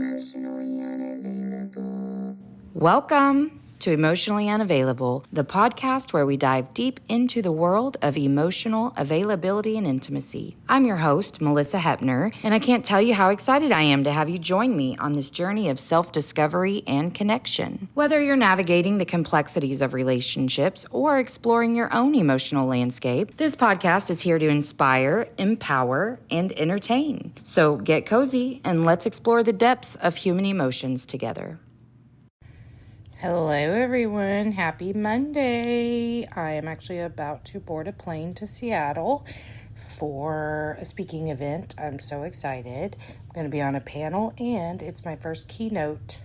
Emotionally unavailable. Welcome to Emotionally Unavailable, the podcast where we dive deep into the world of emotional availability and intimacy. I'm your host, Melissa Hepner, and I can't tell you how excited I am to have you join me on this journey of self-discovery and connection. Whether you're navigating the complexities of relationships or exploring your own emotional landscape, this podcast is here to inspire, empower, and entertain. So get cozy and let's explore the depths of human emotions together. Hello, everyone. Happy Monday. I am actually about to board a plane to Seattle for a speaking event. I'm so excited. I'm going to be on a panel, and it's my first keynote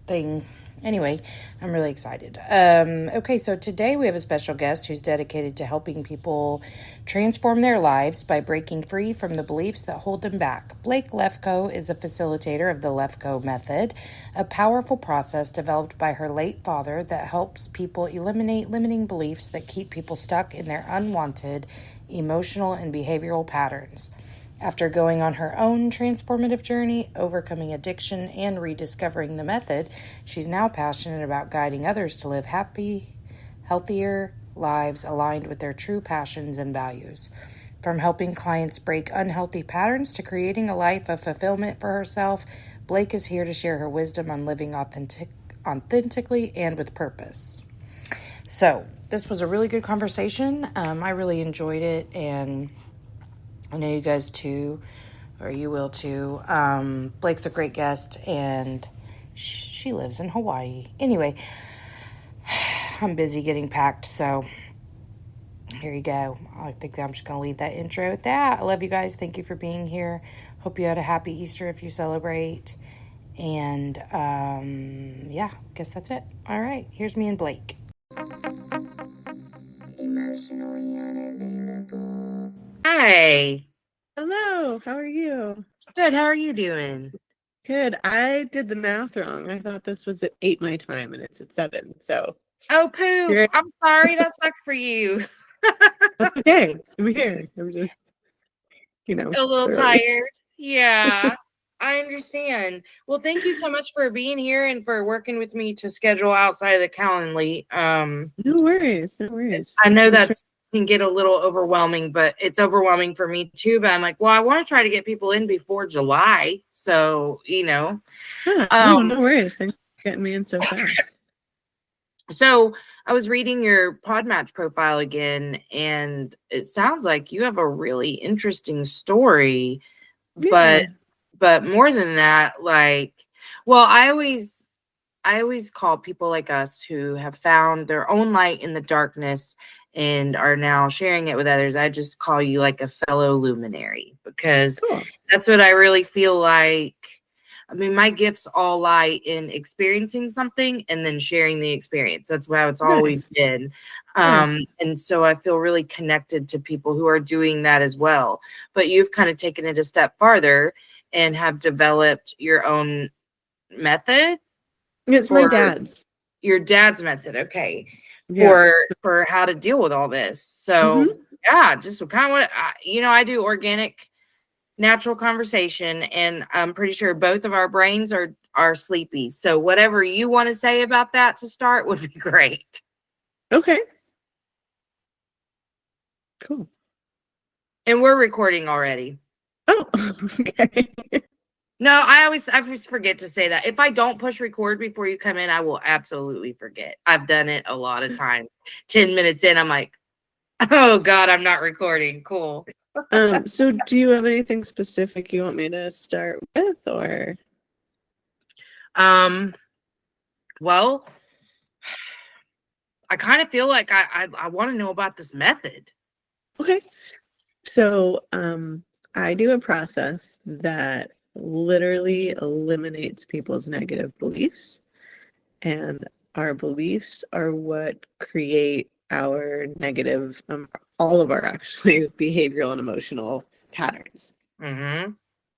thing. Anyway, I'm really excited. Okay, so today we have a special guest who's dedicated to helping people transform their lives by breaking free from the beliefs that hold them back. Blake Lefkoe is a facilitator of the Lefkoe method, a powerful process developed by her late father that helps people eliminate limiting beliefs that keep people stuck in their unwanted emotional and behavioral patterns. After going on her own transformative journey, overcoming addiction, and rediscovering the method, she's now passionate about guiding others to live happy, healthier lives aligned with their true passions and values. From helping clients break unhealthy patterns to creating a life of fulfillment for herself, Blake is here to share her wisdom on living authentically and with purpose. So, this was a really good conversation. I really enjoyed it, and I know you guys too, or you will too. Blake's a great guest, and she lives in Hawaii. Anyway, I'm busy getting packed, so here you go. I think I'm just going to leave that intro at that. I love you guys. Thank you for being here. Hope you had a happy Easter if you celebrate. And, yeah, I guess that's it. All right, here's me and Blake. Emotionally unavailable. Hi. Hello, how are you? Good, how are you doing? Good. I did the math wrong. I thought this was at 8 my time and it's at 7. So Oh, poop. I'm sorry. That sucks for you. that's okay. I'm here. I'm just, a little early. tired. Yeah, I understand. Well, thank you so much for being here and for working with me to schedule outside of the Calendly. No worries. No worries. I know that can get a little overwhelming, but it's overwhelming for me too. But I'm like, well, I want to try to get people in before July. So, Yeah, no worries. Thanks for getting me in so fast. So I was reading your Podmatch profile again, and it sounds like you have a really interesting story. Yeah. But more than that, like, well, I always call people like us who have found their own light in the darkness and are now sharing it with others. I just call you like a fellow luminary, because Cool. That's what I really feel like. I mean, my gifts all lie in experiencing something and then sharing the experience. That's how it's always been. And so I feel really connected to people who are doing that as well. But you've kind of taken it a step farther and have developed your own method. It's my dad's. Your dad's method, okay. Yeah. For how to deal with all this. So yeah, just kind of what I do organic, natural conversation, and I'm pretty sure both of our brains are sleepy. So whatever you want to say about that to start would be great. Okay. Cool. And we're recording already. Oh, okay. No, I just forget to say that. If I don't push record before you come in, I will absolutely forget. I've done it a lot of times. 10 minutes in, I'm like, oh God, I'm not recording. Cool. So do you have anything specific you want me to start with, or? Well, I kind of feel like I want to know about this method. Okay. So, I do a process that literally eliminates people's negative beliefs, and our beliefs are what create our negative, all of our actually behavioral and emotional patterns. Mm-hmm.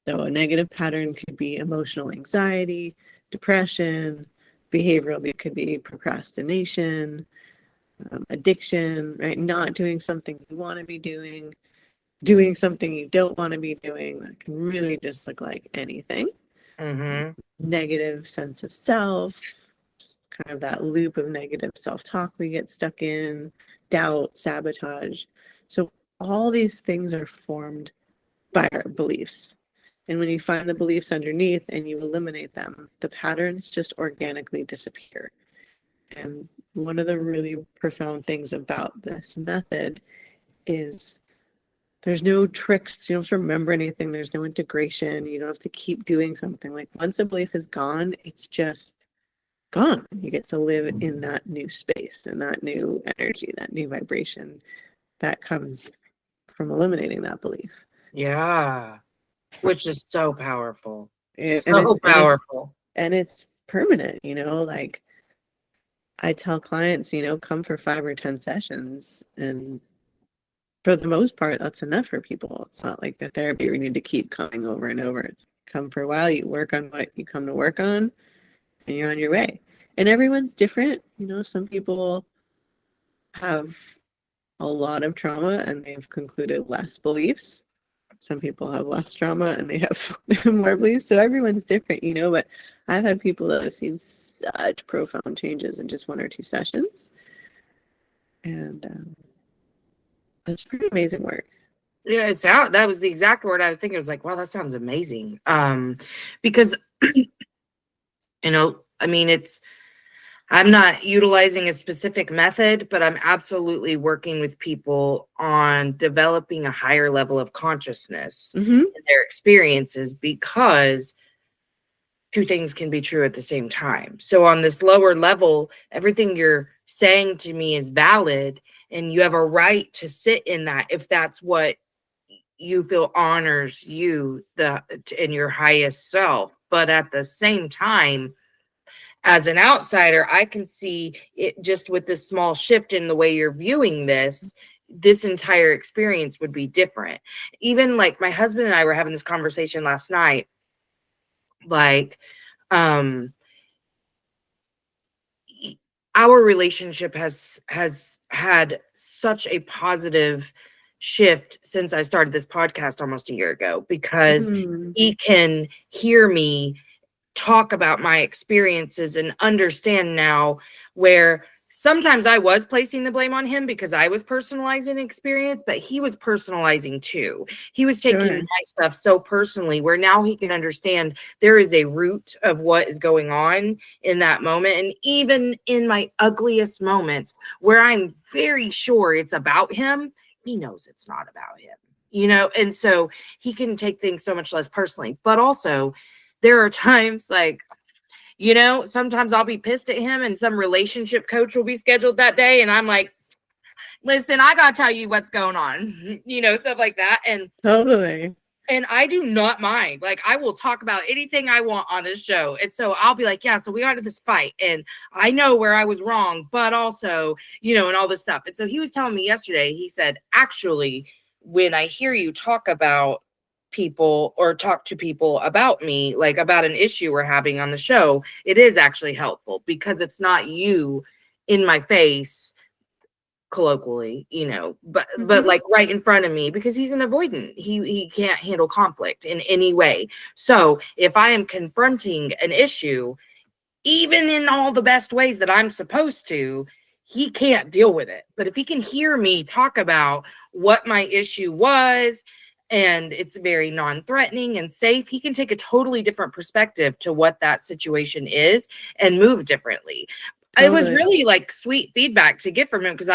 So a negative pattern could be emotional anxiety, depression. Behavioral, it could be procrastination, addiction, right? Not doing something you want to be doing something you don't want to be doing. That can really just look like anything. Mm-hmm. negative sense of self, just kind of that loop of negative self-talk we get stuck in, doubt, sabotage. So all these things are formed by our beliefs. And when you find the beliefs underneath and you eliminate them, the patterns just organically disappear. And one of the really profound things about this method is there's no tricks. You don't have to remember anything. There's no integration. You don't have to keep doing something. Like once a belief is gone, it's just gone. You get to live in that new space and that new energy, that new vibration that comes from eliminating that belief. Yeah. Which is so powerful. And So powerful. it's permanent, like I tell clients, come for 5 or 10 sessions, and for the most part, that's enough for people. It's not like the therapy where you need to keep coming over and over. It's come for a while, you work on what you come to work on, and you're on your way. And everyone's different. Some people have a lot of trauma and they've concluded less beliefs. Some people have less trauma and they have more beliefs. So everyone's different, but I've had people that have seen such profound changes in just 1 or 2 sessions. And that's pretty amazing work. Yeah, that was the exact word I was thinking. I was like, wow, that sounds amazing. Because I mean, I'm not utilizing a specific method, but I'm absolutely working with people on developing a higher level of consciousness in their experiences, because two things can be true at the same time. So on this lower level, everything you're saying to me is valid, and you have a right to sit in that if that's what you feel honors you in your highest self. But at the same time, as an outsider, I can see it just with this small shift in the way you're viewing this entire experience would be different. Even like my husband and I were having this conversation last night, like, our relationship has had such a positive shift since I started this podcast almost a year ago, because he can hear me talk about my experiences and understand now where sometimes I was placing the blame on him because I was personalizing experience, but he was personalizing too. He was taking my stuff so personally, where now he can understand there is a root of what is going on in that moment. And even in my ugliest moments where I'm very sure it's about him, he knows it's not about him, and so he can take things so much less personally. But also, there are times like, sometimes I'll be pissed at him and some relationship coach will be scheduled that day. And I'm like, listen, I got to tell you what's going on, stuff like that. And totally. And I do not mind. Like, I will talk about anything I want on this show. And so I'll be like, yeah, so we got into this fight and I know where I was wrong, but also, and all this stuff. And so he was telling me yesterday, he said, actually, when I hear you talk about people or talk to people about me, like about an issue we're having on the show, it is actually helpful because it's not you in my face, colloquially, but like right in front of me, because he's an avoidant. He can't handle conflict in any way. So if I am confronting an issue, even in all the best ways that I'm supposed to, he can't deal with it. But if he can hear me talk about what my issue was, and it's very non-threatening and safe, he can take a totally different perspective to what that situation is and move differently. It was really like sweet feedback to get from him, because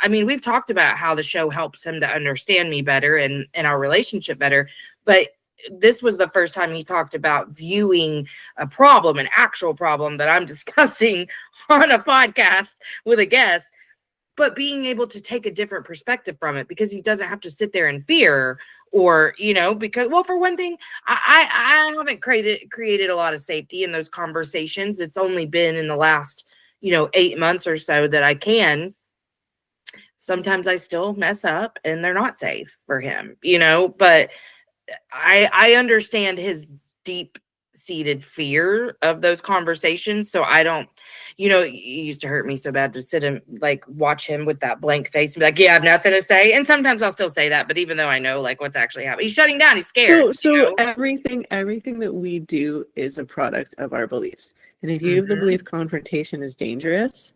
we've talked about how the show helps him to understand me better and our relationship better, but this was the first time he talked about viewing a problem, an actual problem that I'm discussing on a podcast with a guest, but being able to take a different perspective from it, because he doesn't have to sit there in fear or, because, well, for one thing, I haven't created a lot of safety in those conversations. It's only been in the last 8 months or so that I can. Sometimes I still mess up and they're not safe for him, but I understand his deep seated fear of those conversations. So I don't, it used to hurt me so bad to sit and like watch him with that blank face and be like, yeah, I have nothing to say. And sometimes I'll still say that, but even though I know like what's actually happening, he's shutting down, he's scared. So everything that we do is a product of our beliefs. And if you have the belief confrontation is dangerous,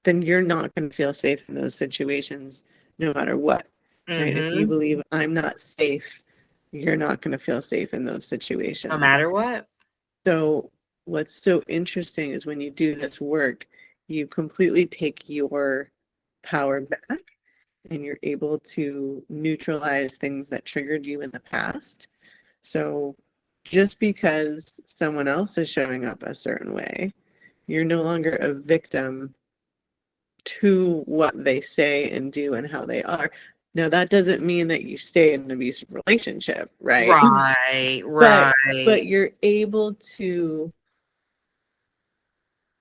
then you're not going to feel safe in those situations no matter what. Right? If you believe I'm not safe, you're not going to feel safe in those situations. No matter what. So what's so interesting is when you do this work, you completely take your power back and you're able to neutralize things that triggered you in the past. So just because someone else is showing up a certain way, you're no longer a victim to what they say and do and how they are. Now, that doesn't mean that you stay in an abusive relationship, right? Right. But you're able to,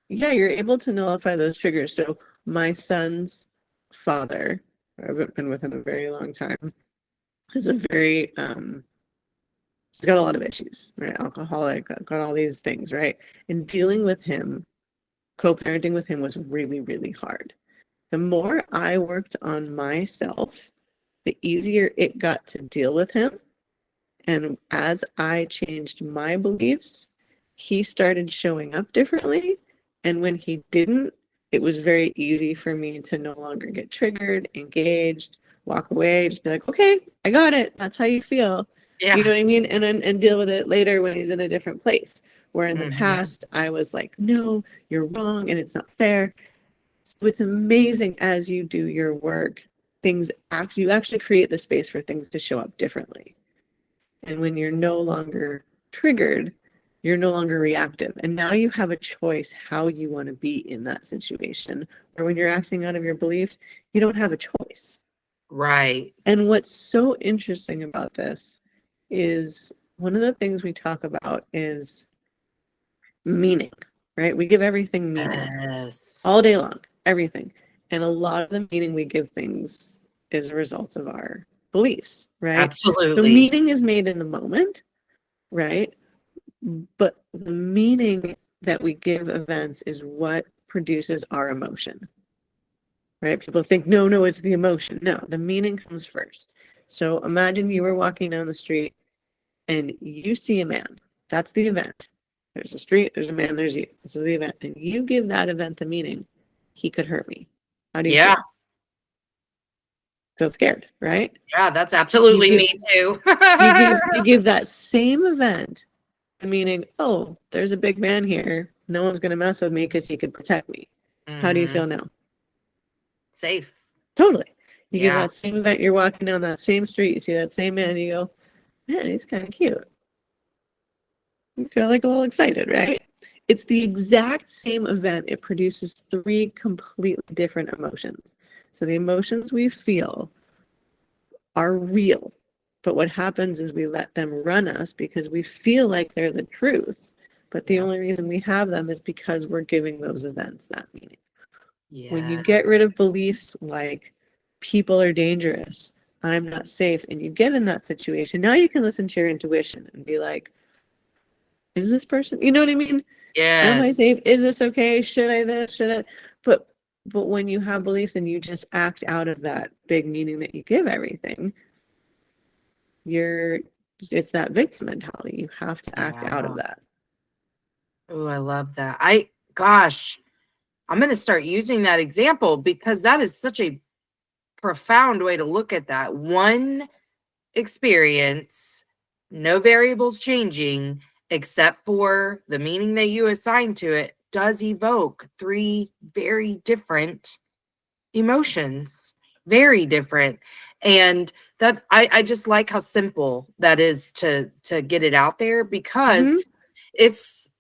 you're able to nullify those triggers. So my son's father, I've been with him a very long time, is a very, he's got a lot of issues, right? Alcoholic, got all these things, right? And dealing with him, co-parenting with him was really, really hard. The more I worked on myself, the easier it got to deal with him. And as I changed my beliefs, he started showing up differently. And when he didn't, it was very easy for me to no longer get triggered, engaged, walk away, just be like, okay, I got it. That's how you feel. Yeah. You know what I mean? And deal with it later when he's in a different place. Where in the past, I was like, no, you're wrong and it's not fair. So it's amazing as you do your work, you actually create the space for things to show up differently. And when you're no longer triggered, you're no longer reactive. And now you have a choice how you want to be in that situation. Or when you're acting out of your beliefs, you don't have a choice. Right. And what's so interesting about this is one of the things we talk about is meaning, right? We give everything meaning. Yes. All day long, everything. And a lot of the meaning we give things is a result of our beliefs, right? Absolutely. The meaning is made in the moment, right? But the meaning that we give events is what produces our emotion, right? People think, no, it's the emotion. No, the meaning comes first. So imagine you were walking down the street and you see a man. That's the event. There's a street, there's a man, there's you. This is the event. And you give that event the meaning, he could hurt me. How do you feel? Feel scared, right? Yeah, that's absolutely me too. you give that same event the meaning, oh, there's a big man here. No one's going to mess with me because he could protect me. How do you feel now? Safe. Totally. You give that same event, you're walking down that same street, you see that same man, and you go, man, he's kind of cute. You feel like a little excited, right? It's the exact same event. It produces 3 completely different emotions. So the emotions we feel are real. But what happens is we let them run us because we feel like they're the truth. But the only reason we have them is because we're giving those events that meaning. Yeah. When you get rid of beliefs like people are dangerous, I'm not safe, and you get in that situation, now you can listen to your intuition and be like, is this person, you know what I mean? Yes. Am I safe? Is this okay? Should I this? Should I? But when you have beliefs and you just act out of that big meaning that you give everything, it's that victim mentality. You have to act out of that. Oh, I love that. I'm going to start using that example because that is such a profound way to look at that. One experience, no variables changing except for the meaning that you assign to it, does evoke 3 very different emotions. Very different. And that I just like how simple that is to get it out there because it's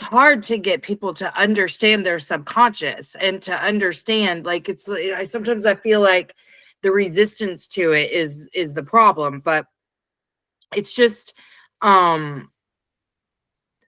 hard to get people to understand their subconscious and to understand, like, sometimes I feel like the resistance to it is the problem, but it's just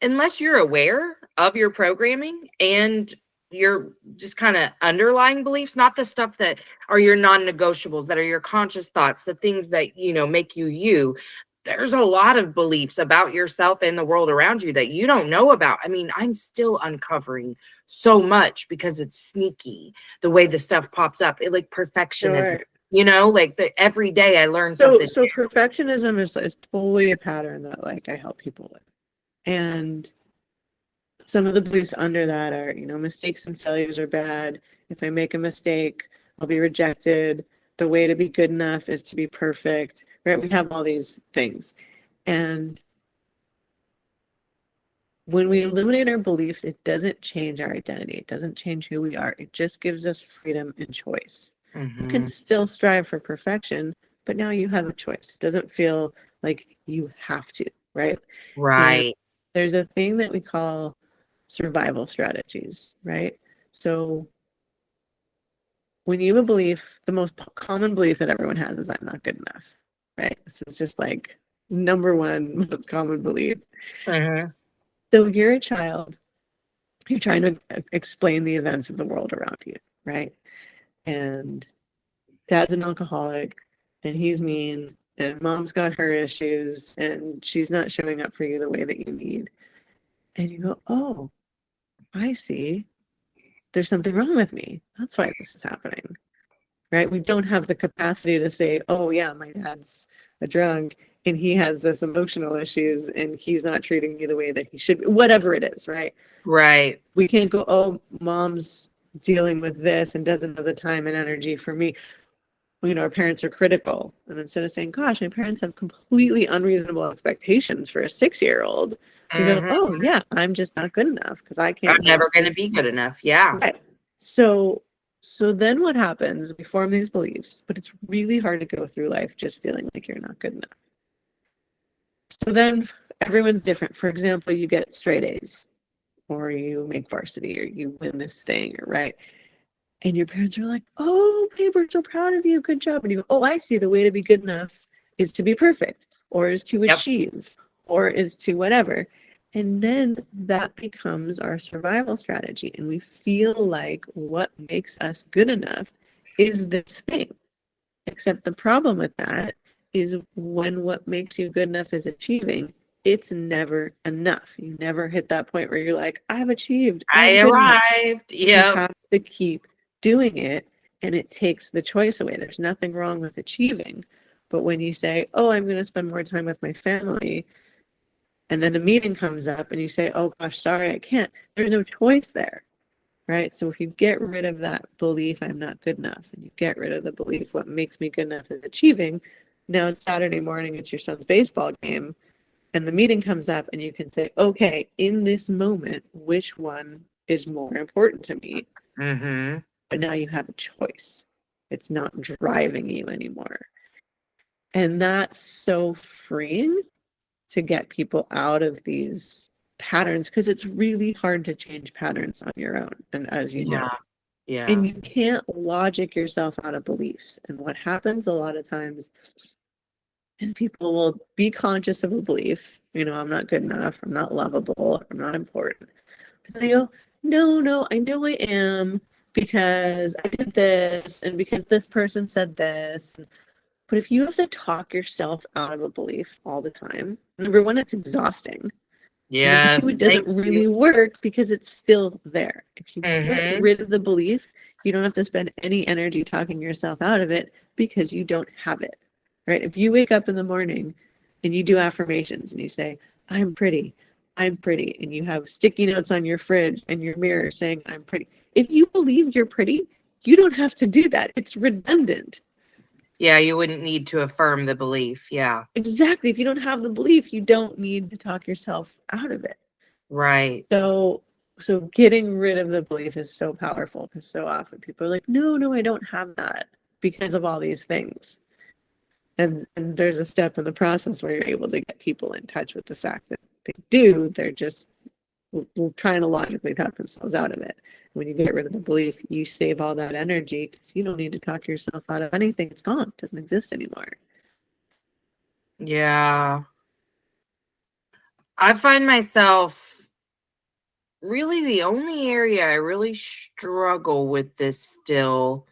unless you're aware of your programming and your just kind of underlying beliefs, not the stuff that are your non-negotiables, that are your conscious thoughts, the things that make you, there's a lot of beliefs about yourself and the world around you that you don't know about. I mean, I'm still uncovering so much because it's sneaky the way the stuff pops up. It like perfectionism, Sure. like every day I learn So, something. so perfectionism is totally a pattern that like I help people with. And some of the beliefs under that are, mistakes and failures are bad. If I make a mistake, I'll be rejected. The way to be good enough is to be perfect, right? We have all these things. And when we eliminate our beliefs, it doesn't change our identity. It doesn't change who we are. It just gives us freedom and choice. You can still strive for perfection, but now you have a choice. It doesn't feel like you have to, right? And Right. there's a thing that we call survival strategies, right? So when you have a belief, the most common belief that everyone has is I'm not good enough, right? This is just like number one most common belief. Mhm. So you're a child, you're trying to explain the events of the world around you, right? And dad's an alcoholic and he's mean and mom's got her issues and she's not showing up for you the way that you need. And you go, oh, I see. There's something wrong with me. That's why this is happening, right? We don't have the capacity to say, oh, yeah, my dad's a drunk and he has this emotional issues and he's not treating me the way that he should be, whatever it is, right? Right. We can't go, oh, mom's dealing with this and doesn't have the time and energy for me. Our parents are critical. And instead of saying, gosh, my parents have completely unreasonable expectations for a 6-year-old, we go, Mhm. oh, yeah, I'm just not good enough because I I'm can't make never going to this. be good enough. Yeah. Right. So then what happens? We form these beliefs, but it's really hard to go through life just feeling like you're not good enough. So then everyone's different. For example, you get straight A's, or you make varsity, or you win this thing, or right. And your parents are like, oh, babe, we're so proud of you. Good job. And you go, oh, I see. The way to be good enough is to be perfect, or is to Yep. achieve, or is to whatever. And then that becomes our survival strategy. And we feel like what makes us good enough is this thing. Except the problem with that is when what makes you good enough is achieving, it's never enough. You never hit that point where you're like, I've achieved, I'm I good enough. arrived. You Yep. have to keep doing it, and it takes the choice away. There's nothing wrong with achieving. But when you say, oh, I'm going to spend more time with my family, and then a meeting comes up and you say, oh gosh, sorry, I can't, there's no choice there, right? So if you get rid of that belief, I'm not good enough, and you get rid of the belief, what makes me good enough is achieving, now it's Saturday morning, it's your son's baseball game, and the meeting comes up, and you can say, okay, in this moment, which one is more important to me? Mhm. But now you have a choice. It's not driving you anymore. And that's so freeing to get people out of these patterns because it's really hard to change patterns on your own. And as you know, Yeah. Yeah. and you can't logic yourself out of beliefs. And what happens a lot of times is people will be conscious of a belief, I'm not good enough, I'm not lovable, I'm not important. But they go, no, no, I know I am because I did this and because this person said this. But if you have to talk yourself out of a belief all the time, number one, it's exhausting. Number two, Yes. it Thank doesn't you. really work because it's still there. If you get Mhm. rid of the belief, you don't have to spend any energy talking yourself out of it because you don't have it, right? If you wake up in the morning and you do affirmations and you say, I'm pretty, and you have sticky notes on your fridge and your mirror saying, I'm pretty. If you believe you're pretty, you don't have to do that. It's redundant. Yeah, you wouldn't need to affirm the belief. Yeah. Exactly. If you don't have the belief, you don't need to talk yourself out of it. Right. So getting rid of the belief is so powerful because so often people are like, no, no, I don't have that because of all these things. And there's a step in the process where you're able to get people in touch with the fact that they do. They're just trying to logically talk themselves out of it. When you get rid of the belief, you save all that energy because you don't need to talk yourself out of anything. It's gone. It doesn't exist anymore. Yeah. I find myself really the only area I really struggle with this still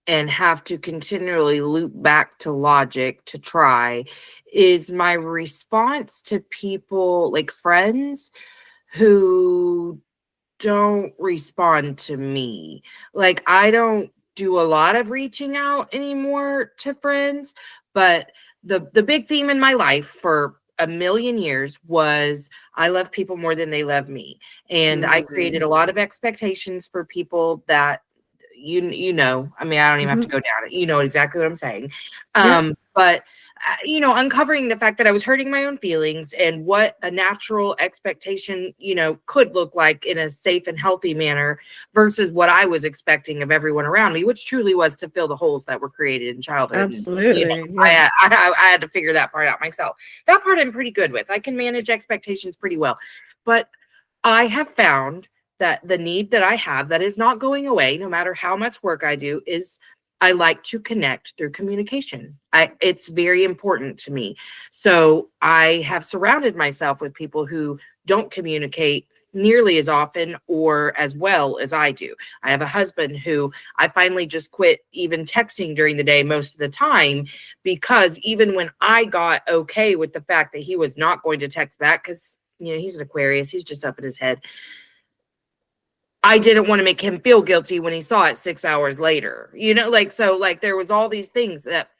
and have to continually loop back to logic to try, is my response to people, like friends, who don't respond to me. Like, I don't do a lot of reaching out anymore to friends, but the big theme in my life for a million years was I love people more than they love me. And I created a lot of expectations for people that you know, I mean, I don't even have to go down it. You know exactly what I'm saying. But you know, uncovering the fact that I was hurting my own feelings and what a natural expectation, you know, could look like in a safe and healthy manner versus what I was expecting of everyone around me, which truly was to fill the holes that were created in childhood. Absolutely. And, you know, I had to figure that part out myself. That part I'm pretty good with. I can manage expectations pretty well. But I have found that the need that I have that is not going away, no matter how much work I do, is I like to connect through communication. It's very important to me. So I have surrounded myself with people who don't communicate nearly as often or as well as I do. I have a husband who I finally just quit even texting during the day most of the time, because even when I got okay with the fact that he was not going to text back, because, you know, he's an Aquarius, he's just up in his head, I didn't want to make him feel guilty when he saw it 6 hours later. You know, like, so like there was all these things that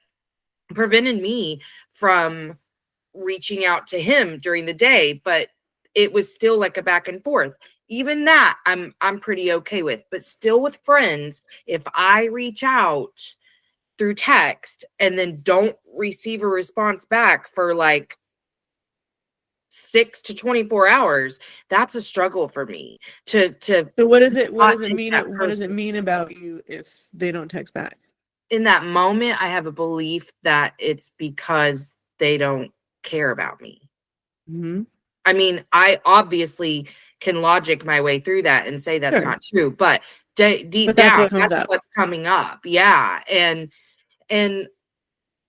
prevented me from reaching out to him during the day, but it was still like a back and forth. Even that I'm pretty okay with, but still with friends, if I reach out through text and then don't receive a response back for like 6 to 24 hours, that's a struggle for me to So what does it mean? What does it mean about you if they don't text back? In that moment, I have a belief that it's because they don't care about me. I mean, I obviously can logic my way through that and say that's not true, but deep down, that's what's coming up. Yeah. And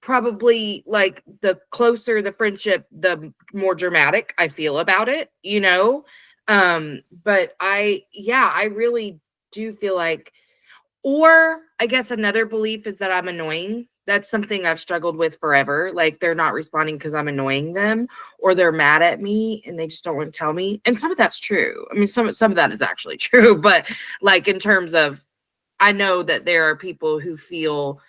probably like the closer the friendship, the more dramatic I feel about it, you know? But I really do feel like, or I guess another belief is that I'm annoying. That's something I've struggled with forever. Like, they're not responding because I'm annoying them, or they're mad at me and they just don't want to tell me. And some of that's true. I mean, some of that is actually true, but like in terms of, I know that there are people who feel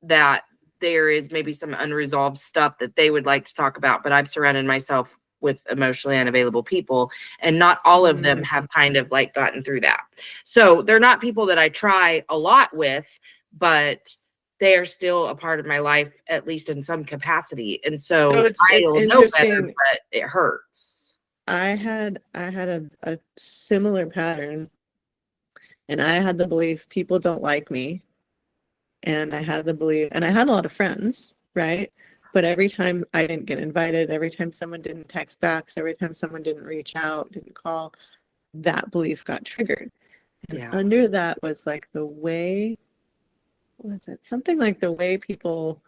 that there is maybe some unresolved stuff that they would like to talk about, but I've surrounded myself with emotionally unavailable people, and not all of them have kind of like gotten through that. So they're not people that I try a lot with, but they are still a part of my life, at least in some capacity. And so I'll know better, but it hurts. I had a similar pattern, and I had the belief people don't like me. And I had the belief, and I had a lot of friends, right? But every time I didn't get invited, every time someone didn't text back, every time someone didn't reach out, didn't call, that belief got triggered. And under that was like the way, what was it? Something like the way people,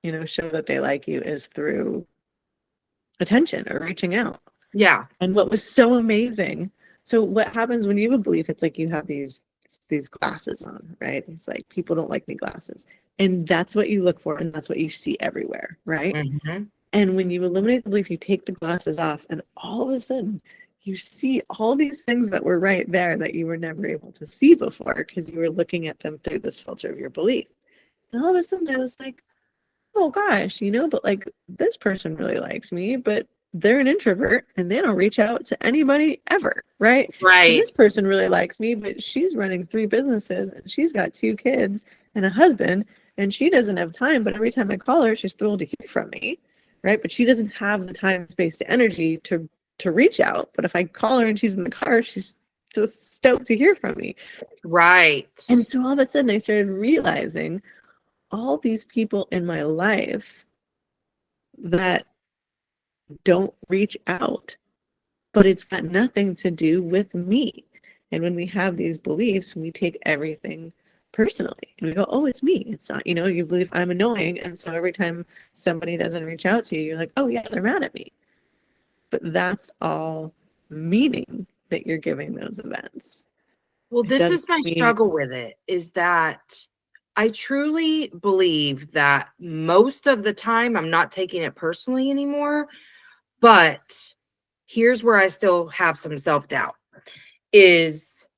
you know, show that they like you is through attention or reaching out. Yeah. And what was so amazing. So what happens when you have a belief, it's like you have these glasses on, right? It's like people don't like me glasses. And that's what you look for, and that's what you see everywhere, right? And when you eliminate the belief, you take the glasses off, and all of a sudden you see all these things that were right there that you were never able to see before because you were looking at them through this filter of your belief. And all of a sudden I was like, oh gosh, you know, but like this person really likes me, but they're an introvert and they don't reach out to anybody ever, right? And this person really likes me, but she's running 3 businesses and she's got 2 kids and a husband, and she doesn't have time, but every time I call her, she's thrilled to hear from me, right? But she doesn't have the time, space, to energy to reach out. But if I call her and she's in the car, she's just stoked to hear from me. Right. And so all of a sudden I started realizing all these people in my life that don't reach out, but it's got nothing to do with me. And when we have these beliefs, we take everything personally and we go, oh, it's me. It's not, you know, you believe I'm annoying, and so every time somebody doesn't reach out to you, you're like, oh yeah, they're mad at me. But that's all meaning that you're giving those events. Well, this is my struggle with it, is that I truly believe that most of the time I'm not taking it personally anymore, but here's where I still have some self-doubt is,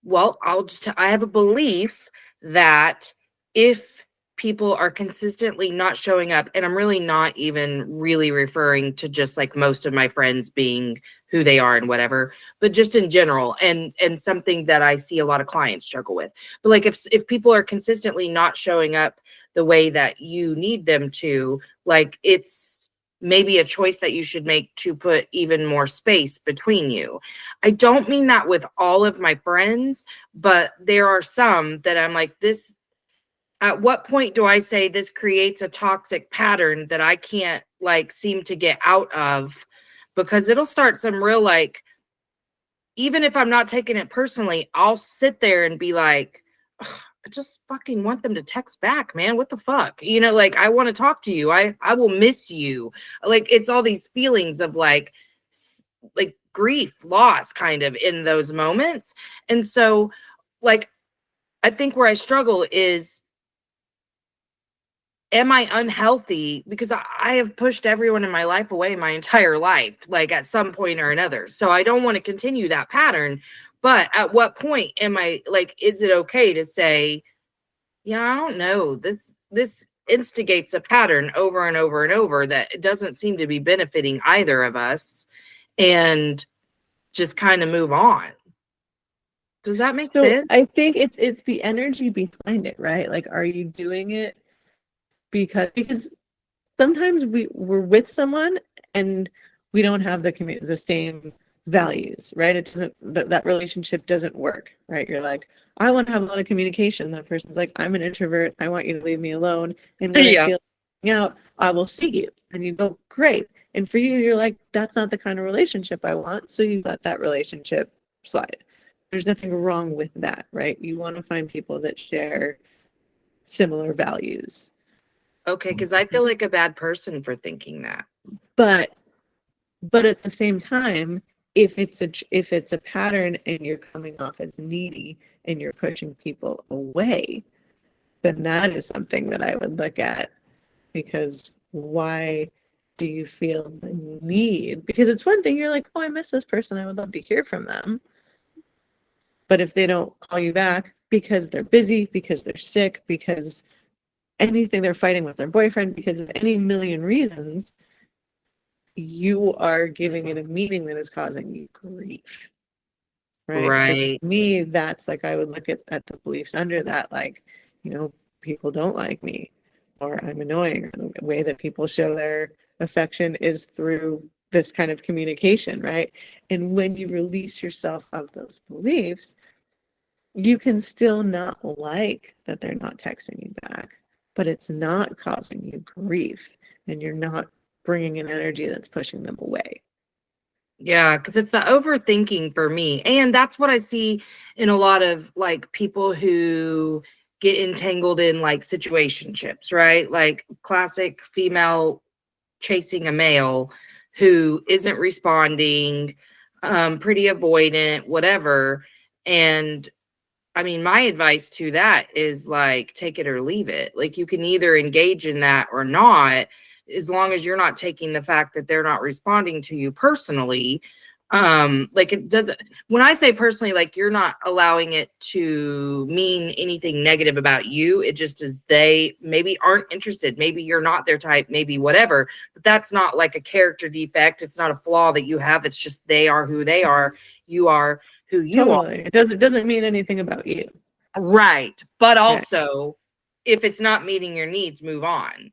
well, I have a belief that if people are consistently not showing up, and I'm really not even really referring to just like most of my friends being who they are and whatever, but just in general, and something that I see a lot of clients struggle with. But like if people are consistently not showing up the way that you need them to, like it's maybe a choice that you should make to put even more space between you. I don't mean that with all of my friends, but there are some that I'm like, this, at what point do I say this creates a toxic pattern that I can't like seem to get out of? Because it'll start some real like, even if I'm not taking it personally, I'll sit there and be like, "Ugh, I just fucking want them to text back, man. What the fuck? You know, like I want to talk to you. I will miss you. Like it's all these feelings of like like grief, loss kind of in those moments. And so like I think where I struggle is, am I unhealthy? Because I have pushed everyone in my life away my entire life, like at some point or another. So I don't want to continue that pattern. But at what point am I like, is it okay to say, yeah, I don't know. This instigates a pattern over and over and over that it doesn't seem to be benefiting either of us, and just kind of move on. Does that make So sense? I think it's the energy behind it, right? Like, are you doing it because sometimes we're with someone and we don't have the same values, right? It doesn't that relationship doesn't work, right? You're like, I want to have a lot of communication. That person's like, I'm an introvert. I want you to leave me alone. And when I Yeah. feel out, I will see you. And you go, great. And for you, you're like, that's not the kind of relationship I want. So you let that relationship slide. There's nothing wrong with that, right? You want to find people that share similar values. Okay, because I feel like a bad person for thinking that. But but at the same time, if it's a pattern and you're coming off as needy and you're pushing people away, then that is something that I would look at, because why do you feel the need? Because it's one thing, you're like, oh, I miss this person, I would love to hear from them. But if they don't call you back because they're busy, because they're sick, because anything, they're fighting with their boyfriend, because of any million reasons, you are giving it a meaning that is causing you grief. Right. So to Right. me, that's like, I would look at the beliefs under that, like, people don't like me, or I'm annoying. Or the way that people show their affection is through this kind of communication, right? And when you release yourself of those beliefs, you can still not like that they're not texting you back, but it's not causing you grief, and you're not bringing an energy that's pushing them away. Yeah, because it's the overthinking for me. And that's what I see in a lot of like people who get entangled in like situationships, right? Like classic female chasing a male who isn't responding, pretty avoidant, whatever. And I mean, my advice to that is like, take it or leave it. Like, you can either engage in that or not, as long as you're not taking the fact that they're not responding to you personally. Like, it doesn't, when I say personally, like, you're not allowing it to mean anything negative about you. It just is, they maybe aren't interested. Maybe you're not their type, maybe whatever. But that's not like a character defect. It's not a flaw that you have. It's just they are who they are. You are who you are. Totally. It doesn't mean anything about you. Right. But Right. also, if it's not meeting your needs, move on.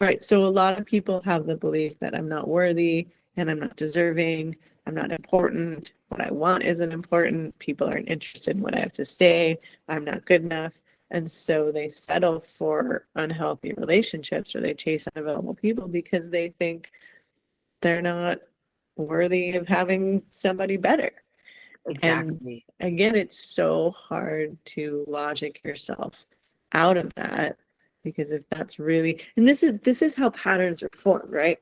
Right. So a lot of people have the belief that I'm not worthy and I'm not deserving, I'm not important, what I want isn't important, people aren't interested in what I have to say, I'm not good enough. And so they settle for unhealthy relationships, or they chase unavailable people because they think they're not worthy of having somebody better. And Exactly. again, it's so hard to logic yourself out of that, because if that's really, and this is how patterns are formed, right?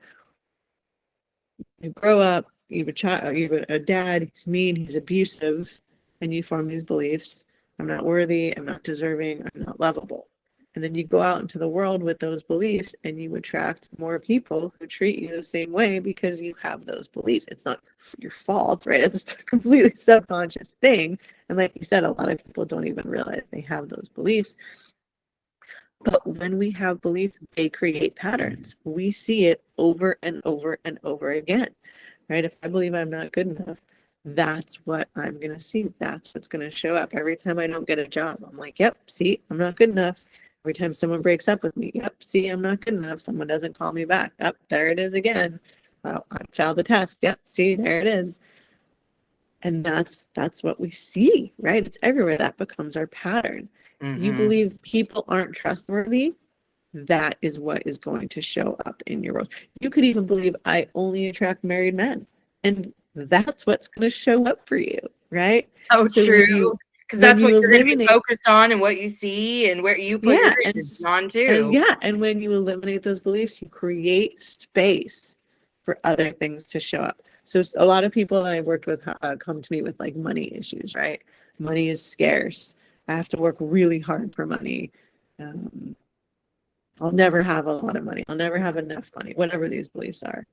You grow up, you have a child, you have a dad, he's mean, he's abusive, and you form these beliefs. I'm not worthy, I'm not deserving, I'm not lovable. And then you go out into the world with those beliefs and you attract more people who treat you the same way because you have those beliefs. It's not your fault, right? It's a completely subconscious thing. And like you said, a lot of people don't even realize they have those beliefs. But when we have beliefs, they create patterns. We see it over and over and over again, right? If I believe I'm not good enough, that's what I'm going to see. That's what's going to show up. Every time I don't get a job, I'm like, yep, see, I'm not good enough. Every time someone breaks up with me, yep, see, I'm not good enough. Someone doesn't call me back. Yep, there it is again. Well, I failed the test. Yep, see, there it is. And that's what we see, right? It's everywhere. That becomes our pattern. You believe people aren't trustworthy, that is what is going to show up in your world. You could even believe I only attract married men, and that's what's going to show up for you, right? Oh, So true. Because that's what you're going to be eliminate, focused on and what you see and where you put your attention on too. and when you eliminate those beliefs, you create space for other things to show up. So a lot of people that I've worked with come to me with like money issues, right? Money is scarce. I have to work really hard for money. I'll never have a lot of money. I'll never have enough money, whatever these beliefs are.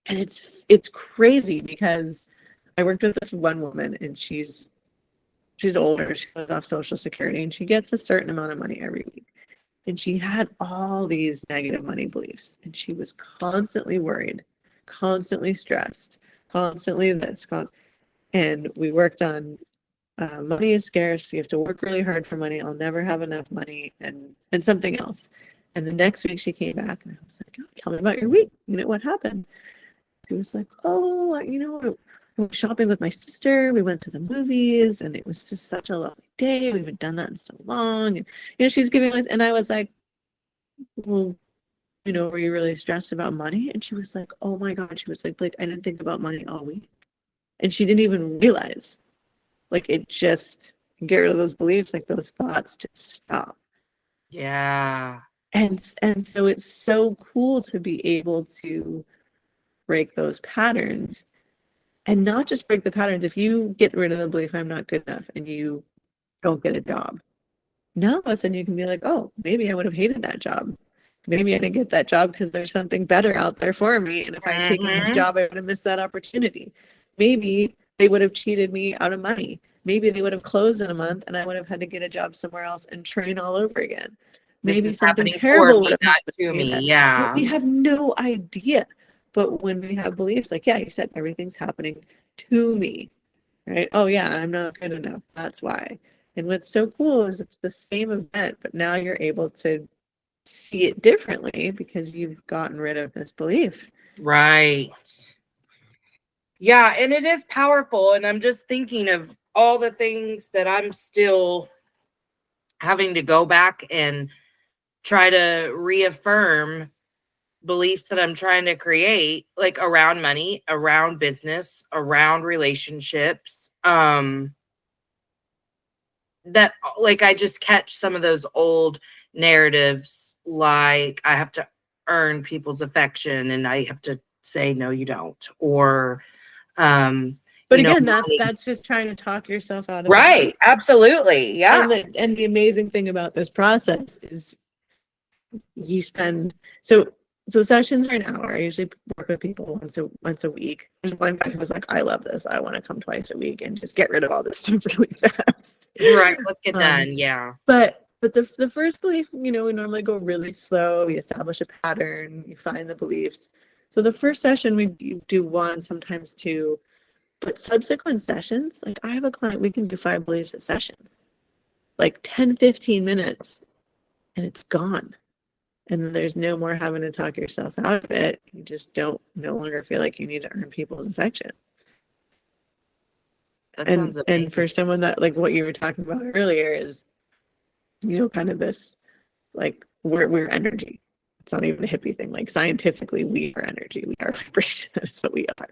And it's crazy because I worked with this one woman and she's older. She lives off Social Security and she gets a certain amount of money every week. And she had all these negative money beliefs and she was constantly worried, constantly stressed, constantly this. And we worked on money is scarce. You have to work really hard for money. I'll never have enough money, and something else. And the next week she came back, and I was like, "Oh, tell me about your week. You know what happened?" She was like, "Oh, I went shopping with my sister. We went to the movies, and it was just such a lovely day. We haven't done that in so long." And, she's giving us, and I was like, "Well, were you really stressed about money?" And she was like, "Oh my God." She was like, "Blake, I didn't think about money all week," and she didn't even realize. Like it just get rid of those beliefs, like those thoughts just stop. Yeah. And so it's so cool to be able to break those patterns and not just break the patterns. If you get rid of the belief I'm not good enough and you don't get a job, now all of a sudden you can be like, oh, maybe I would have hated that job. Maybe I didn't get that job because there's something better out there for me. And if I had taken this job, I would have missed that opportunity. Maybe they would have cheated me out of money. Maybe they would have closed in a month and I would have had to get a job somewhere else and train all over again. Maybe something terrible would have happened to me. Yeah. We have no idea. But when we have beliefs, like, yeah, you said everything's happening to me, right? Oh, yeah, I'm not good enough. That's why. And what's so cool is it's the same event, but now you're able to see it differently because you've gotten rid of this belief. Right. Yeah, and it is powerful. And I'm just thinking of all the things that I'm still having to go back and try to reaffirm beliefs that I'm trying to create, like around money, around business, around relationships. That like I just catch some of those old narratives, like I have to earn people's affection and I have to say no, you don't. Or but again, that's just trying to talk yourself out of it. Right. Absolutely. Yeah. And the amazing thing about this process is you spend so sessions are an hour. I usually work with people once a week. There's one guy who was like, I love this. I want to come twice a week and just get rid of all this stuff really fast. Right. Let's get done. Yeah. But the first belief, we normally go really slow. We establish a pattern. You find the beliefs. So the first session we do one, sometimes two, but subsequent sessions, like I have a client, we can do 5 beliefs a session, like 10, 15 minutes, and it's gone. And then there's no more having to talk yourself out of it. You just no longer feel like you need to earn people's affection. That sounds amazing. And for someone that, like what you were talking about earlier, is kind of this, like we're energy. It's not even a hippie thing. Like scientifically, we are energy. We are vibration. That's what we are.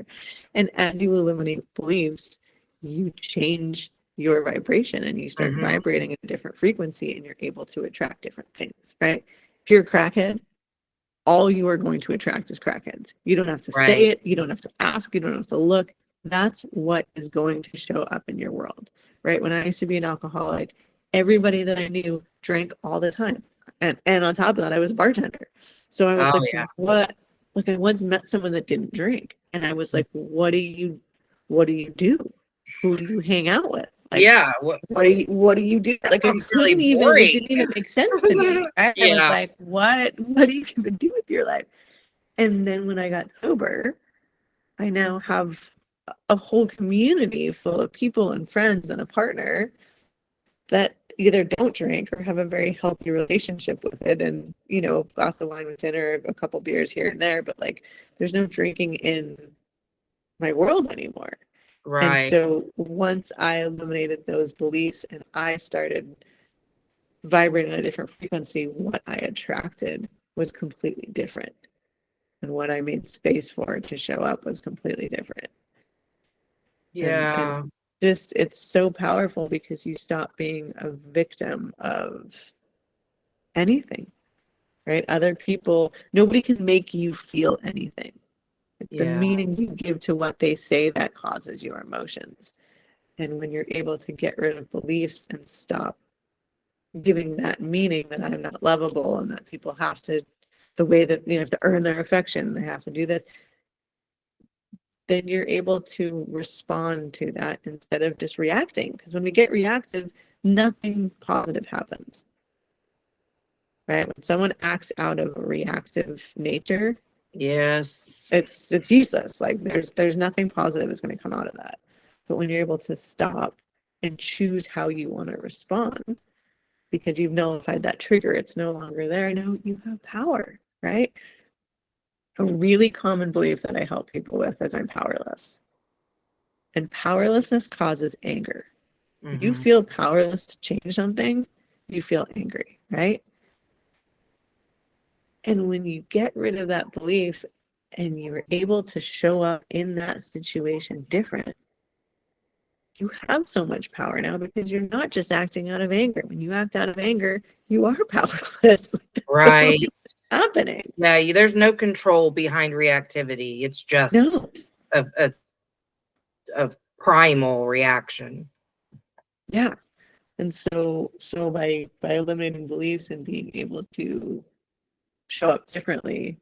And as you eliminate beliefs, you change your vibration and you start vibrating at a different frequency and you're able to attract different things, right? If you're a crackhead, all you are going to attract is crackheads. You don't have to say it. You don't have to ask. You don't have to look. That's what is going to show up in your world, right? When I used to be an alcoholic, everybody that I knew drank all the time. And on top of that, I was a bartender. So I was Oh like, yeah. what? Like I once met someone that didn't drink. And I was like, what do you do? Who do you hang out with? Like, Yeah. what do you do? That Like I sounds really couldn't even, it boring. didn't even make sense to me. I was Yeah. like, what do you even do with your life? And then when I got sober, I now have a whole community full of people and friends and a partner that either don't drink or have a very healthy relationship with it, and a glass of wine with dinner, a couple beers here and there, but like there's no drinking in my world anymore. And Right. so once I eliminated those beliefs and I started vibrating at a different frequency, what I attracted was completely different, and what I made space for to show up was completely different. And Yeah. just it's so powerful because you stop being a victim of anything, right? Other people, nobody can make you feel anything. It's the Yeah. meaning you give to what they say that causes your emotions. And when you're able to get rid of beliefs and stop giving that meaning that I'm not lovable and that people have to, the way that have to earn their affection, they have to do this, then you're able to respond to that instead of just reacting. Because when we get reactive, nothing positive happens, right? When someone acts out of a reactive nature, Yes. it's useless. Like there's nothing positive is going to come out of that. But when you're able to stop and choose how you want to respond, because you've nullified that trigger, it's no longer there. Now you have power, right? A really common belief that I help people with is I'm powerless. And powerlessness causes anger. You Mm-hmm. feel powerless to change something, you feel angry, right? And when you get rid of that belief and you're able to show up in that situation different, you have so much power now because you're not just acting out of anger. When you act out of anger, you are powerless. Right. What's happening? Yeah. There's no control behind reactivity. It's just No. a primal reaction. Yeah. And so by eliminating beliefs and being able to show up differently,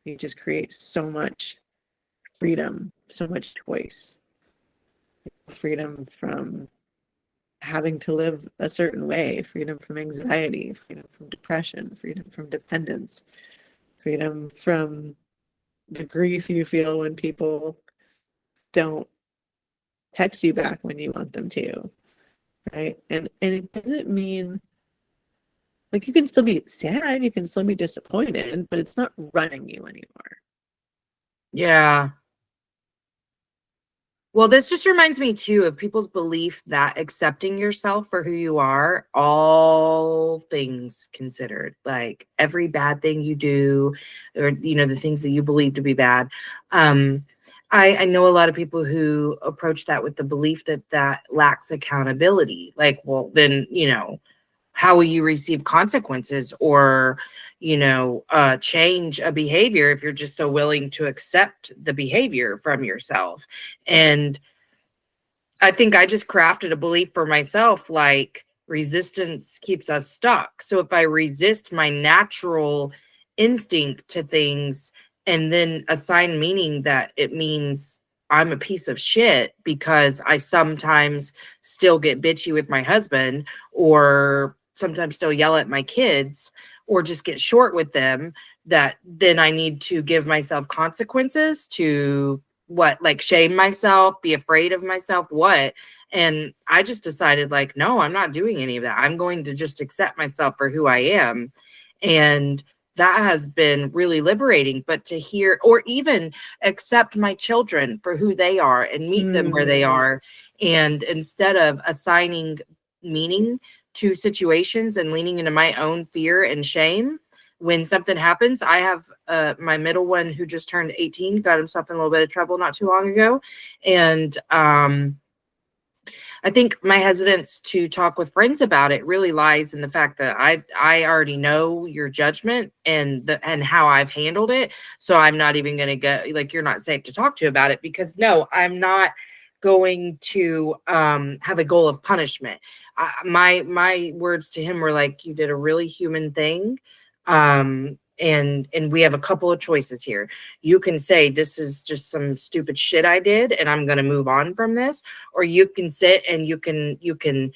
you just create so much freedom, so much choice, freedom from having to live a certain way, freedom from anxiety, freedom from depression, freedom from dependence, freedom from the grief you feel when people don't text you back when you want them to, right? And it doesn't mean, like, you can still be sad, you can still be disappointed, but it's not running you anymore. Yeah. Well, this just reminds me too of people's belief that accepting yourself for who you are, all things considered, like every bad thing you do, or the things that you believe to be bad. Um, I know a lot of people who approach that with the belief that that lacks accountability. Like, well, then how will you receive consequences or change a behavior if you're just so willing to accept the behavior from yourself? And I think I just crafted a belief for myself, like resistance keeps us stuck. So if I resist my natural instinct to things and then assign meaning that it means I'm a piece of shit because I sometimes still get bitchy with my husband or sometimes still yell at my kids or just get short with them, that then I need to give myself consequences to what, like shame myself, be afraid of myself, what? And I just decided, like, no, I'm not doing any of that. I'm going to just accept myself for who I am. And that has been really liberating. But to hear, or even accept my children for who they are and meet them where they are. And instead of assigning meaning to situations and leaning into my own fear and shame, when something happens, I have my middle one who just turned 18, got himself in a little bit of trouble not too long ago. And I think my hesitance to talk with friends about it really lies in the fact that I already know your judgment and how I've handled it. So I'm not even going to go, like, you're not safe to talk to about it, because no, I'm not going to have a goal of punishment. My words to him were like, you did a really human thing. And we have a couple of choices here. You can say this is just some stupid shit I did and I'm going to move on from this, or you can sit and you can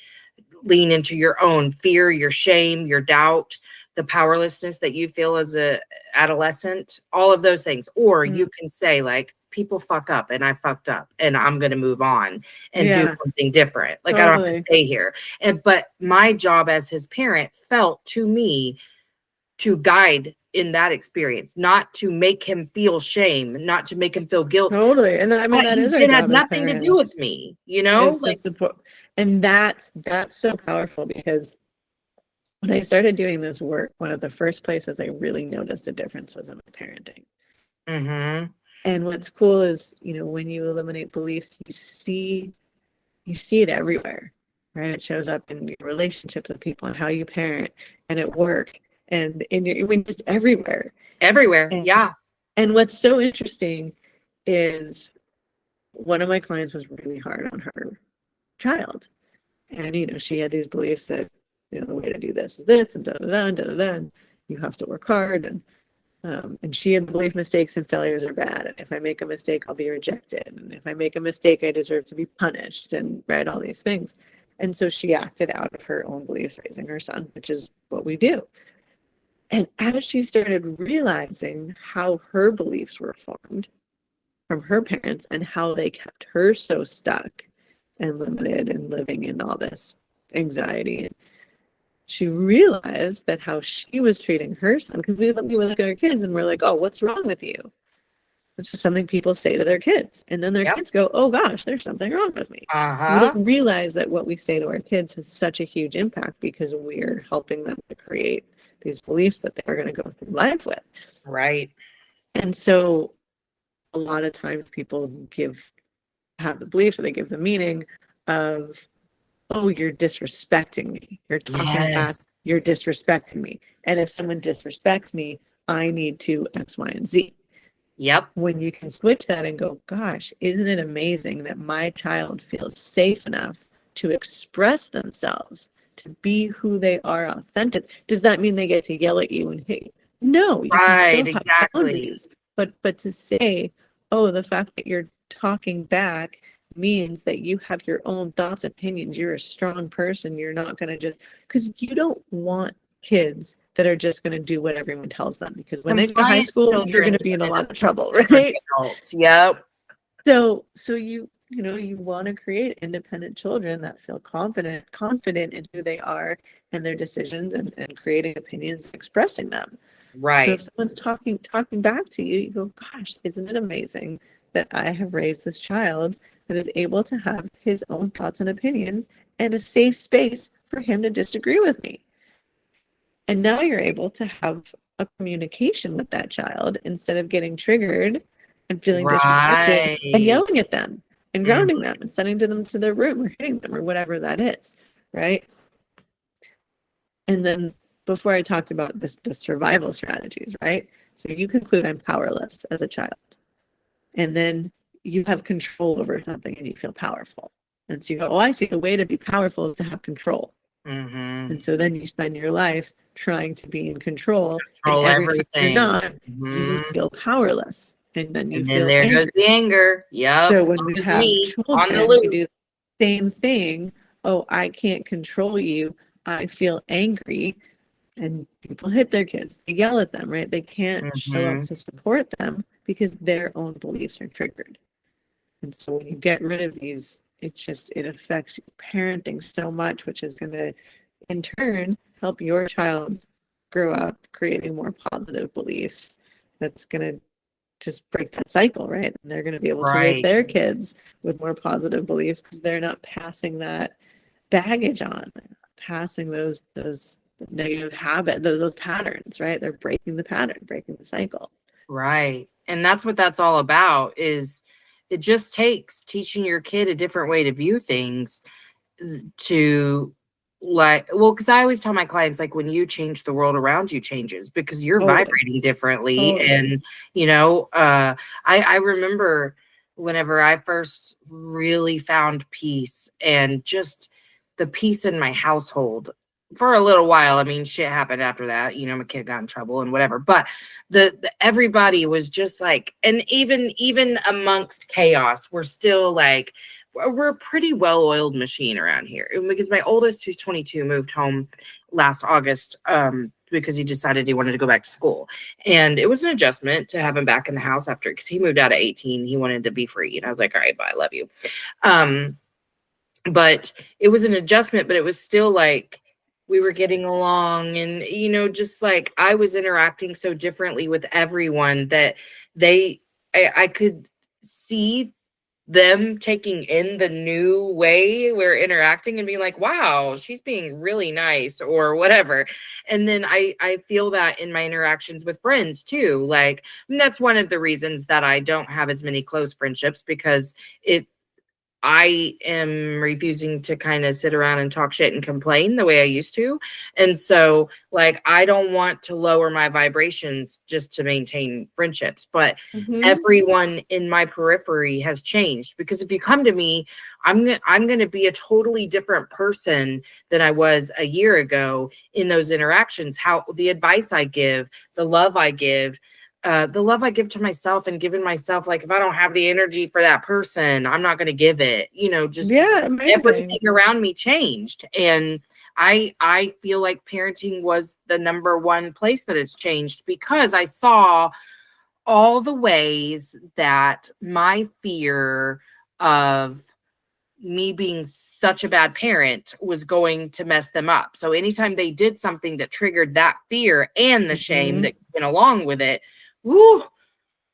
lean into your own fear, your shame, your doubt, the powerlessness that you feel as a adolescent, all of those things. Or you can say, like, people fuck up and I fucked up and I'm going to move on and do something different. Like, I don't have to stay here. But my job as his parent felt to me to guide in that experience, not to make him feel shame, not to make him feel guilt. Totally. And I mean, that is our It job had as nothing to do with parents. me, you know? Is to support. And that's so powerful, because when I started doing this work, one of the first places I really noticed a difference was in my parenting. Mm-hmm. And what's cool is, when you eliminate beliefs, you see it everywhere, right? It shows up in your relationships with people and how you parent, and at work, and just everywhere. Everywhere. Yeah. And what's so interesting is one of my clients was really hard on her child. And, she had these beliefs that, the way to do this is this, and da-da-da, and da-da-da, and you have to work hard. And she had the belief mistakes and failures are bad. And if I make a mistake, I'll be rejected. And if I make a mistake, I deserve to be punished, and read all these things. And so she acted out of her own beliefs raising her son, which is what we do. And as she started realizing how her beliefs were formed from her parents and how they kept her so stuck and limited and living in all this anxiety, she realized that how she was treating her son, because we look at our kids and we're like, oh, what's wrong with you? This is something people say to their kids. And then their kids go, oh gosh, there's something wrong with me. We don't realize that what we say to our kids has such a huge impact, because we're helping them to create these beliefs that they're going to go through life with. Right. And so a lot of times people have the belief, or they give the meaning of, oh, you're disrespecting me. You're talking back. You're disrespecting me. And if someone disrespects me, I need to X, Y, and Z. Yep. When you can switch that and go, gosh, isn't it amazing that my child feels safe enough to express themselves, to be who they are, authentic? Does that mean they get to yell at you and hit you? No, you can still have boundaries. But to say, oh, the fact that you're talking back means that you have your own thoughts, opinions. You're a strong person. You're not going to just, because you don't want kids that are just going to do what everyone tells them, because when they go to high school, you're going to be in a lot of trouble, right? Yep. So you want to create independent children that feel confident in who they are and their decisions, and creating opinions, expressing them. Right. So if someone's talking back to you, you go, gosh, isn't it amazing that I have raised this child that is able to have his own thoughts and opinions, and a safe space for him to disagree with me. And now you're able to have a communication with that child, instead of getting triggered and feeling disrespected and yelling at them and grounding them and sending them to their room or hitting them or whatever that is, right? And then before I talked about the survival strategies, right? So you conclude I'm powerless as a child. And then you have control over something and you feel powerful. And so you go, oh, I see, the way to be powerful is to have control. Mm-hmm. And so then you spend your life trying to be in control. And every time you're not, you feel powerless. And then you feel there angry. goes the anger. Yep. So when we have children, on the loop. we do the same thing. Oh, I can't control you. I feel angry. And people hit their kids. They yell at them, right? They can't show up to support them because their own beliefs are triggered. And so when you get rid of these, it affects your parenting so much, which is going to, in turn, help your child grow up creating more positive beliefs. That's going to just break that cycle, right? And they're going to be able to raise their kids with more positive beliefs, because they're not passing that baggage on, passing those negative habits, those patterns, right? They're breaking the pattern, breaking the cycle. Right. And that's what that's all about, is it just takes teaching your kid a different way to view things. to like, well, because I always tell my clients, like, when you change, the world around you changes because you're Totally. vibrating differently. Totally. And, you know, I remember whenever I first really found peace and just the peace in my household for a little while. I mean, shit happened after that. You know, my kid got in trouble and whatever. But the everybody was just like, and even amongst chaos, we're still like, we're a pretty well-oiled machine around here. Because my oldest, who's 22, moved home last August because he decided he wanted to go back to school. And it was an adjustment to have him back in the house after, because he moved out at 18. He wanted to be free. And I was like, all right, bye, I love you. But it was an adjustment, but it was still like we were getting along. And, you know, just like I was interacting so differently with everyone that I could see them taking in the new way we're interacting and being like, wow, she's being really nice or whatever. And then I feel that in my interactions with friends too. Like, and that's one of the reasons that I don't have as many close friendships, because I am refusing to kind of sit around and talk shit and complain the way I used to. And so, like, I don't want to lower my vibrations just to maintain friendships. But everyone in my periphery has changed, because if you come to me, I'm going to be a totally different person than I was a year ago in those interactions. How the advice I give, the love I give, to myself, and giving myself, like, if I don't have the energy for that person, I'm not going to give it, you know, just everything around me changed. And I feel like parenting was the number one place that it's changed, because I saw all the ways that my fear of me being such a bad parent was going to mess them up. So anytime they did something that triggered that fear and the shame that went along with it, woo,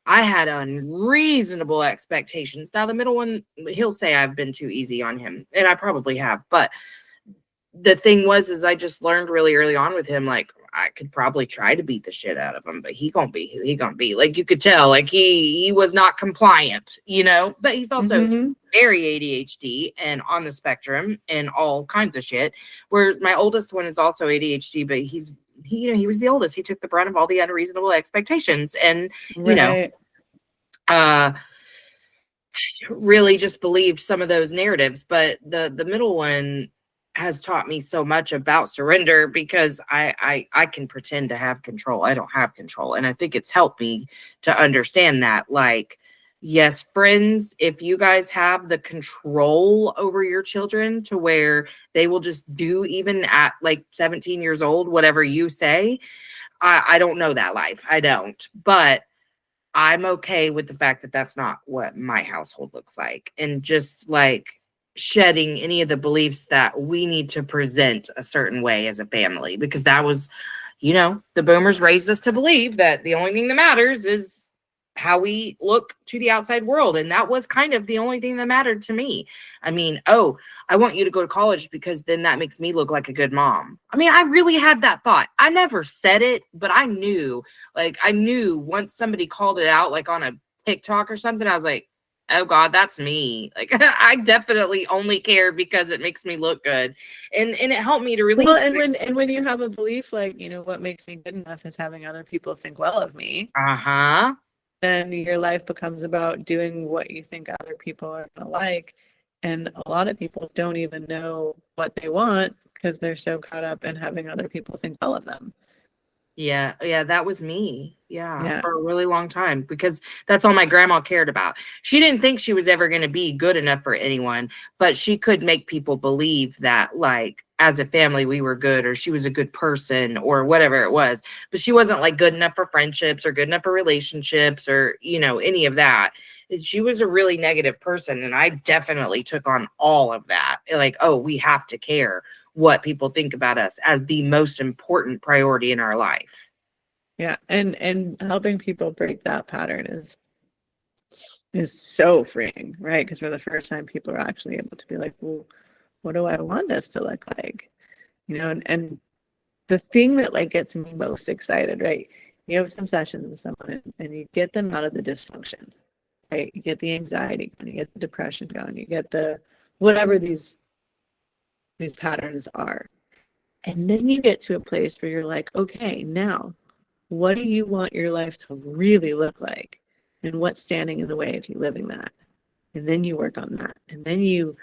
I had unreasonable expectations. Now, the middle one, he'll say I've been too easy on him, and I probably have. But the thing is I just learned really early on with him, like, I could probably try to beat the shit out of him, but he gonna be who he gonna be. Like, you could tell, like, he was not compliant, you know. But he's also very ADHD and on the spectrum and all kinds of shit. Whereas my oldest one is also ADHD, but he was the oldest. He took the brunt of all the unreasonable expectations, and you know, really just believed some of those narratives. But the middle one has taught me so much about surrender, because I can pretend to have control. I don't have control. And I think it's helped me to understand that, like, yes, friends, if you guys have the control over your children to where they will just do, even at like 17 years old, whatever you say, I don't know that life. I don't. But I'm okay with the fact that that's not what my household looks like. And just like shedding any of the beliefs that we need to present a certain way as a family, because that was, you know, the boomers raised us to believe that the only thing that matters is how we look to the outside world. And that was kind of the only thing that mattered to me. I mean, oh, I want you to go to college because then that makes me look like a good mom. I mean, I really had that thought. I never said it, but I knew once somebody called it out, like on a TikTok or something, I was like, oh God, that's me. Like, I definitely only care because it makes me look good. And it helped me to release. Well, and when you have a belief, like, you know, what makes me good enough is having other people think well of me. Then your life becomes about doing what you think other people are going to like. And a lot of people don't even know what they want because they're so caught up in having other people think well of them. Yeah, that was me. Yeah, for a really long time, because that's all my grandma cared about. She didn't think she was ever going to be good enough for anyone, but she could make people believe that, like, as a family we were good, or she was a good person, or whatever it was. But she wasn't like good enough for friendships or good enough for relationships, or, you know, any of that. She was a really negative person, and I definitely took on all of that. Like, oh, we have to care what people think about us as the most important priority in our life. Yeah, and helping people break that pattern is so freeing, right? Because for the first time, people are actually able to be like, well, what do I want this to look like? You know, and the thing that like gets me most excited, right? You have some sessions with someone and you get them out of the dysfunction, right? You get the anxiety going, you get the depression going, you get the whatever these these patterns are. And then you get to a place where you're like, okay, now what do you want your life to really look like? And what's standing in the way of you living that? And then you work on that. And then you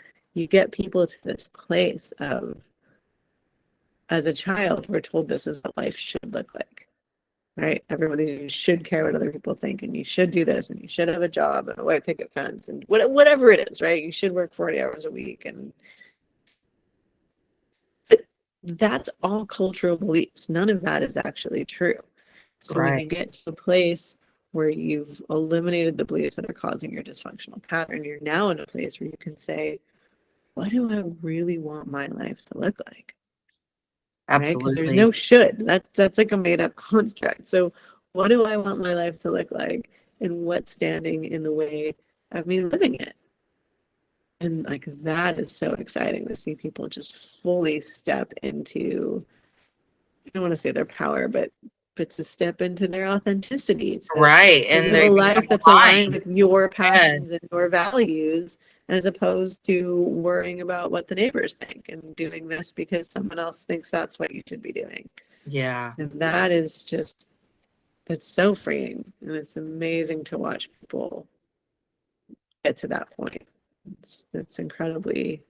get people to this place of, as a child, we're told this is what life should look like. Right? Everybody, you should care what other people think, and you should do this, and you should have a job and a white picket fence, and whatever it is, right? You should work 40 hours a week. And that's all cultural beliefs. None of that is actually true. So when you get to a place where you've eliminated the beliefs that are causing your dysfunctional pattern, you're now in a place where you can say, what do I really want my life to look like? Right? Because there's no should. That's like a made up construct. So what do I want my life to look like? And what's standing in the way of me living it? And like that is so exciting to see people just fully step into, I don't want to say their power, but to step into their authenticity, to And live a life that's aligned with your passions Yes. and your values, as opposed to worrying about what the neighbors think and doing this because someone else thinks that's what you should be doing. Yeah. And that is just, it's so freeing. And it's amazing to watch people get to that point. It's incredibly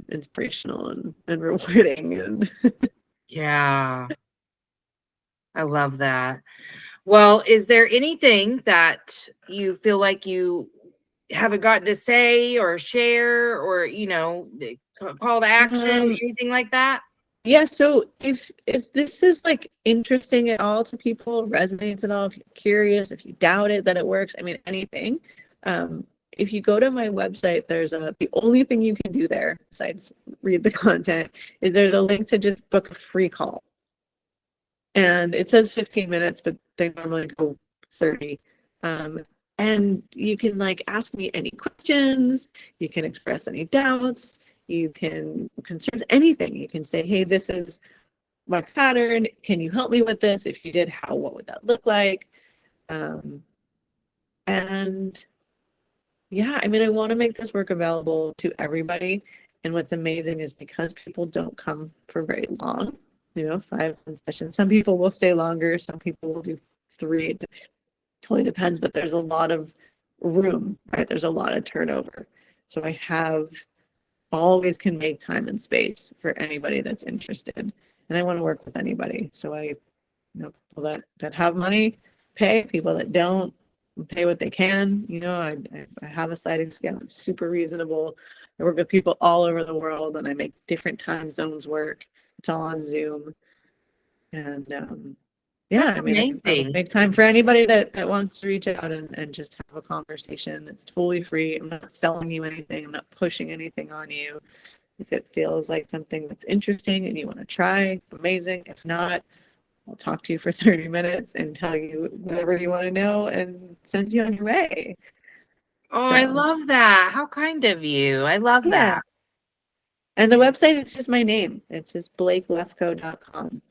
inspirational and rewarding. And Yeah. I love that. Well, is there anything that you feel like you haven't gotten to say or share, or, call to action, anything like that? Yeah, so if this is like interesting at all to people, resonates at all, if you're curious, if you doubt it that it works, I mean anything, if you go to my website, there's the only thing you can do there besides read the content is there's a link to just book a free call. And it says 15 minutes, but they normally go 30. And you can like ask me any questions, you can express any doubts, you can concerns, anything. You can say, hey, this is my pattern. Can you help me with this? If you did, what would that look like? And yeah, I mean, I want to make this work available to everybody. And what's amazing is because people don't come for very long, 5 sessions. Some people will stay longer. Some people will do 3. It totally depends, but there's a lot of room, right? There's a lot of turnover. So I always can make time and space for anybody that's interested. And I want to work with anybody. So people that have money pay, people that don't pay what they can. I have a sliding scale. I'm super reasonable. I work with people all over the world, and I make different time zones work. It's all on Zoom. And yeah, That's amazing. I make time for anybody that wants to reach out and just have a conversation. It's totally free. I'm not selling you anything. I'm not pushing anything on you. If it feels like something that's interesting and you want to try, amazing. If not, I'll talk to you for 30 minutes and tell you whatever you want to know and send you on your way. Oh, so, I love that. How kind of you. I love that. And the website, it's just my name. It's just BlakeLefkoe.com.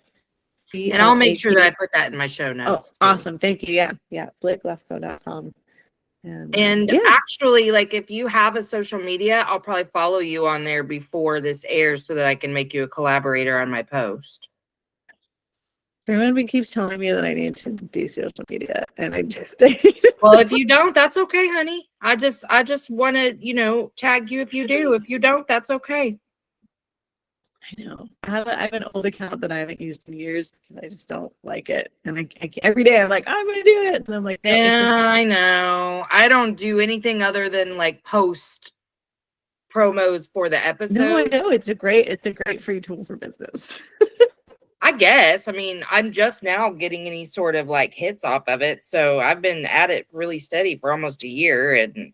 And I'll make sure that I put that in my show notes. Oh, awesome. Thank you. Yeah. BlakeLefkoe.com. And actually, like, if you have a social media, I'll probably follow you on there before this airs so that I can make you a collaborator on my post. Everyone keeps telling me that I need to do social media, and I just well, if you don't, that's okay, honey. I just want to, tag you if you do. If you don't, that's okay. I know. I have an old account that I haven't used in years because I just don't like it. And I every day I'm like, I'm going to do it. And I'm like, no, I know. I don't do anything other than like post promos for the episode. No, I know. It's a great free tool for business. I guess. I mean, I'm just now getting any sort of like hits off of it. So I've been at it really steady for almost a year, and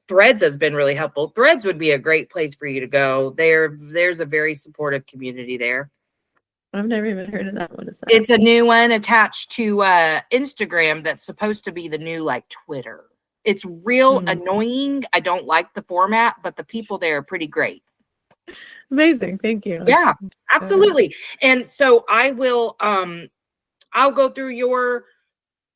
Threads has been really helpful. Threads would be a great place for you to go. There's a very supportive community there. I've never even heard of that. What is that? It's a new one attached to Instagram that's supposed to be the new like Twitter. It's real annoying. I don't like the format, but the people there are pretty great. Amazing. Thank you. Yeah, absolutely. And so I will I'll go through your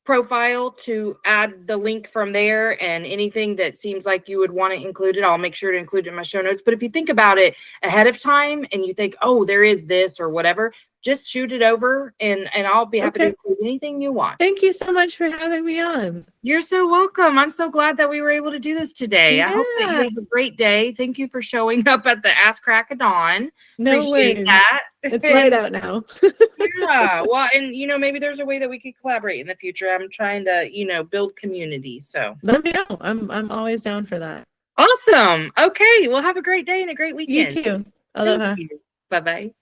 profile to add the link from there, and anything that seems like you would want to include it, I'll make sure to include it in my show notes. But if you think about it ahead of time and you think, oh, there is this or whatever, just shoot it over, and I'll be happy to include anything you want. Thank you so much for having me on. You're so welcome. I'm so glad that we were able to do this today. I hope that you have a great day. Thank you for showing up at the Ask Crack of Dawn. No Appreciate worries. that. It's light out now. Yeah. Well, and maybe there's a way that we could collaborate in the future. I'm trying to, build community. So let me know. I'm always down for that. Awesome. Okay. Well, have a great day and a great weekend. You too. Aloha. Bye-bye.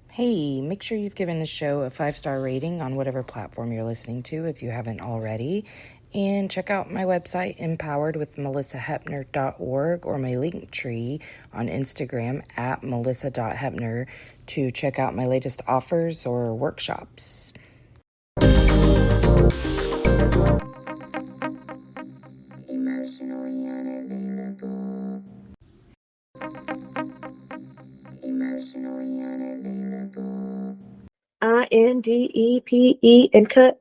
Hey, make sure you've given the show a 5-star rating on whatever platform you're listening to if you haven't already. And check out my website, empoweredwithmelissahepner.org, or my link tree on Instagram at melissa.hepner to check out my latest offers or workshops. Emotionally unavailable. Emotionally unavailable. INDEPE and cut.